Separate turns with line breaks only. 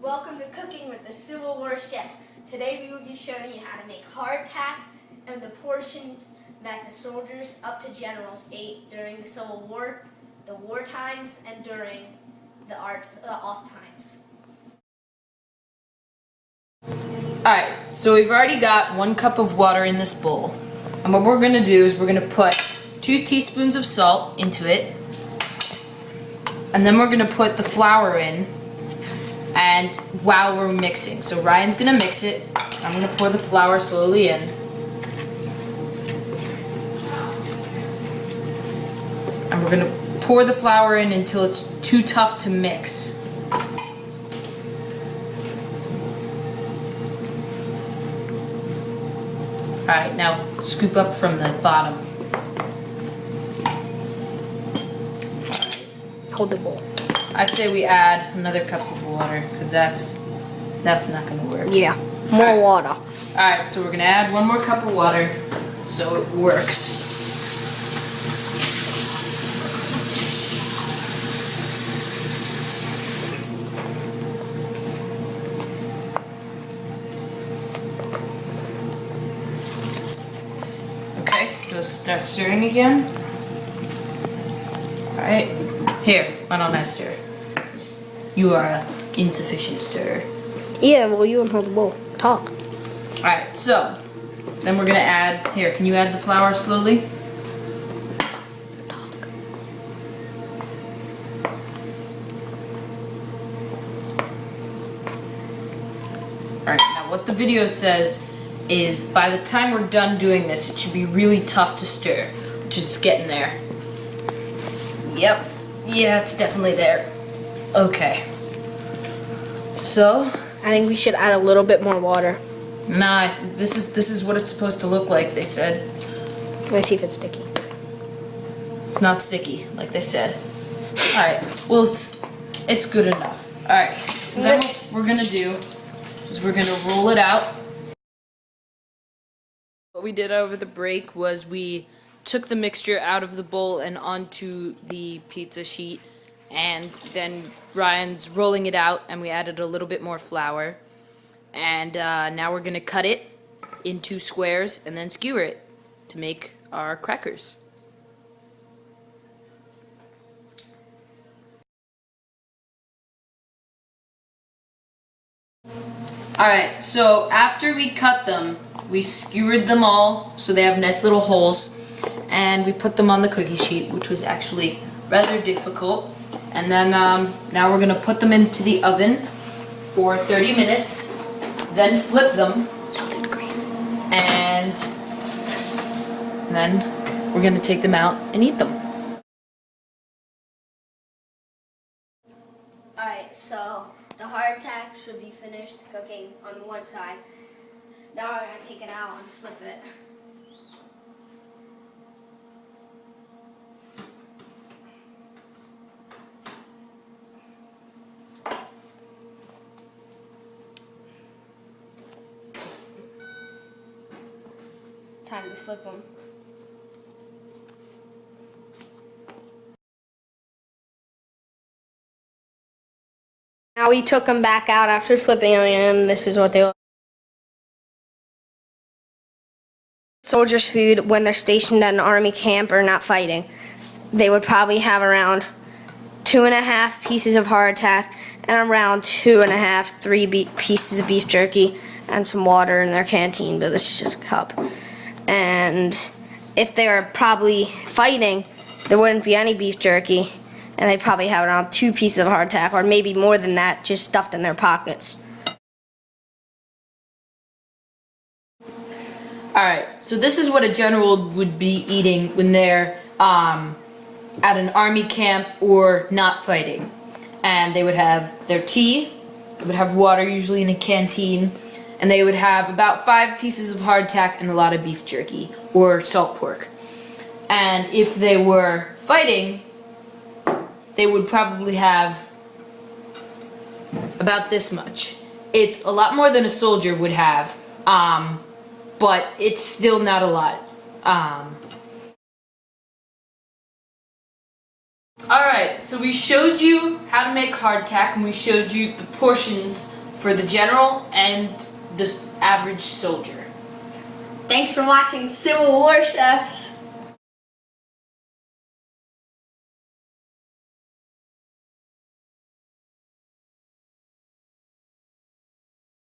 Welcome to Cooking with the Civil War Chefs. Today we will be showing you how to make hardtack and the portions that the soldiers up to generals ate during the Civil War, the war times, and during the off times.
Alright, so we've already got 1 cup of water in this bowl. And what we're going to do is we're going to put 2 teaspoons of salt into it. And then we're going to put the flour in. And while we're mixing, so Ryan's gonna mix it. I'm gonna pour the flour slowly in. And we're gonna pour the flour in until it's too tough to mix. Alright, now scoop up from the bottom.
Hold the bowl.
I say we add another cup of water, because that's not going to work.
Yeah, more water.
Alright, so we're going to add 1 more cup of water so it works. Okay, so start stirring again. Alright, here, why don't I stir? You are an insufficient stirrer.
Yeah, well, you don't hold the bowl. Talk.
Alright, so then we're gonna add, here, can you add the flour slowly?
Talk.
Alright, now what the video says is by the time we're done doing this, it should be really tough to stir, which is getting there. Yep, yeah, it's definitely there. Okay. So,
I think we should add a little bit more water.
nah, this is what it's supposed to look like, they said.
Let's see if it's sticky.
It's not sticky, like they said. Alright, well, it's good enough. Alright, so then what we're gonna do is we're gonna roll it out. What we did over the break was we took the mixture out of the bowl and onto the pizza sheet, and then Ryan's rolling it out, and we added a little bit more flour. And now we're gonna cut it into squares and then skewer it to make our crackers. Alright, so after we cut them, we skewered them all so they have nice little holes, and we put them on the cookie sheet, which was actually rather difficult. And then now we're gonna put them into the oven for 30 minutes, then flip them, and then we're gonna take them out and eat them.
Alright, so the hardtack should be finished cooking on one side. Now we're going to take it out and flip it. Time to flip them. Now we took them back out after flipping them, and this is what they look. Soldiers' food when they're stationed at an army camp or not fighting. They would probably have around 2.5 pieces of hardtack and around 2.5, 3 pieces of beef jerky and some water in their canteen, but this is just a cup. And if they were probably fighting, there wouldn't be any beef jerky, and they'd probably have around 2 pieces of hardtack, or maybe more than that, just stuffed in their pockets.
Alright, so this is what a general would be eating when they're at an army camp or not fighting. And they would have their tea, they would have water, usually in a canteen, and they would have about 5 pieces of hardtack and a lot of beef jerky or salt pork. And if they were fighting, they would probably have about this much. It's a lot more than a soldier would have, but it's still not a lot. Alright. Alright, so we showed you how to make hardtack, and we showed you the portions for the general and the average soldier.
Thanks for watching Civil War Chefs.